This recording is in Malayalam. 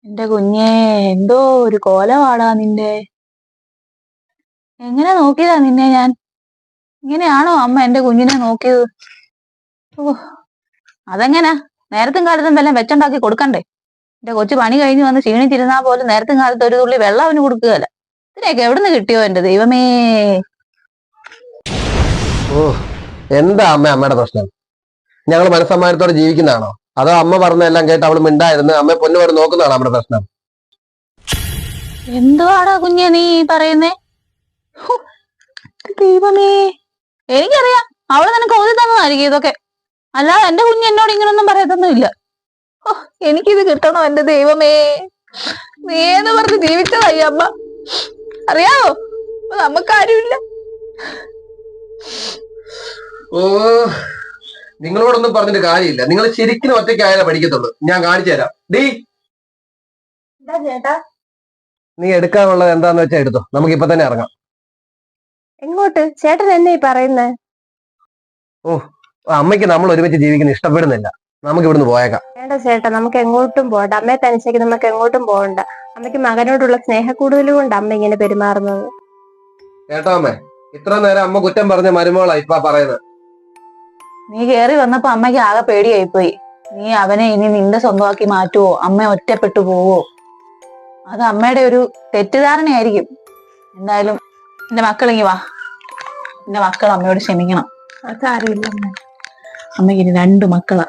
എന്റെ കുഞ്ഞേ, എന്തോ ഒരു കോലമാടാ നിന്റെ. എങ്ങനെ നോക്കിയതാ നിന്നെ ഞാൻ? ഇങ്ങനെയാണോ അമ്മ എന്റെ കുഞ്ഞിനെ നോക്കിയത്? ഓ, അതെങ്ങനാ? നേരത്തും കാലത്തും വല്ലതും വെച്ചുണ്ടാക്കി കൊടുക്കണ്ടേ? എന്റെ കൊച്ചു പണി കഴിഞ്ഞ് വന്ന് ക്ഷീണിച്ചിരുന്നാ പോലും നേരത്തും കാലത്ത് ഒരു തുള്ളി വെള്ളം അവന് കൊടുക്കുകയല്ല. ഇതിനെയൊക്കെ എവിടുന്ന് കിട്ടിയോ എന്റെ ദൈവമേ? ഓ, എന്താ അമ്മയുടെ പ്രശ്നം? ഞങ്ങൾ മനസ്സമ്മാനത്തോടെ ജീവിക്കുന്നതാണോ, അതോ അമ്മ പറഞ്ഞെല്ലാം കേട്ട് അവള് മിണ്ടായിരുന്നു അമ്മ പൊന്നുപോലെ നോക്കുന്നതാണോ നമ്മുടെ പ്രശ്നം? എന്തുവാടാ കുഞ്ഞെ നീ പറയുന്നേ? ഹോ, ദൈവമേ, എനിക്കറിയാം അവള് നിനക്ക് ഓതി തന്നതായിരിക്കും ഇതൊക്കെ. അല്ലാതെ എന്റെ കുഞ്ഞ് എന്നോട് ഇങ്ങനൊന്നും പറയത്തൊന്നുമില്ല. ഓ, എനിക്കിത് കിട്ടണോ എന്റെ ദൈവമേ? നീ എന്ന് പറഞ്ഞ് ജീവിച്ചതായി അമ്മ, അറിയാവോ? നമുക്കാരുമില്ല. ഓ, നിങ്ങളോടൊന്നും പറഞ്ഞിട്ട് കാര്യമില്ല. നിങ്ങൾ ശരിക്കും ഒറ്റയ്ക്കായാലേ പഠിക്കത്തുള്ളൂ. ഞാൻ കാണിച്ചു തരാം. ഡീ, ചേട്ടാ, നീ എടുക്കാനുള്ളത് എന്താന്ന് വെച്ചാൽ എടുത്തോ. നമുക്ക് ഇപ്പൊ തന്നെ ഇറങ്ങാം. എങ്ങോട്ട്? ചേട്ടൻ എന്നെ ഈ പറയുന്നേ? ഓ, അമ്മയ്ക്ക് നമ്മൾ ഒരുമിച്ച് ജീവിക്കുന്ന ഇഷ്ടപ്പെടുന്നില്ല. നമുക്ക് ഇവിടുന്ന് പോയേക്കാം. വേണ്ട ചേട്ടാ, നമുക്ക് എങ്ങോട്ടും പോകണ്ട. അമ്മയെ തനിച്ചേക്ക് നമുക്ക് എങ്ങോട്ടും പോകണ്ട. അമ്മയ്ക്ക് മകനോടുള്ള സ്നേഹക്കൂടുതൽ കൊണ്ട് അമ്മ ഇങ്ങനെ പെരുമാറുന്നത്. കേട്ടോ അമ്മേ, ഇത്ര നേരം അമ്മ കുറ്റം പറഞ്ഞ മരുമോളാ ഇപ്പൊ പറയുന്നത്. നീ കേറി വന്നപ്പോ അമ്മയ്ക്ക് ആകെ പേടിയായിപ്പോയി. നീ അവനെ ഇനി നിന്റെ സ്വന്തമാക്കി മാറ്റുവോ, അമ്മ ഒറ്റപ്പെട്ടു പോവോ? അത് അമ്മയുടെ ഒരു തെറ്റിദ്ധാരണയായിരിക്കും. എന്തായാലും എന്റെ മക്കളിങ്ങി വാ. എന്റെ മക്കൾ അമ്മയോട് ക്ഷമിക്കണം. അതാരുമില്ല. അമ്മയ്ക്ക് ഇനി 2 മക്കളാ.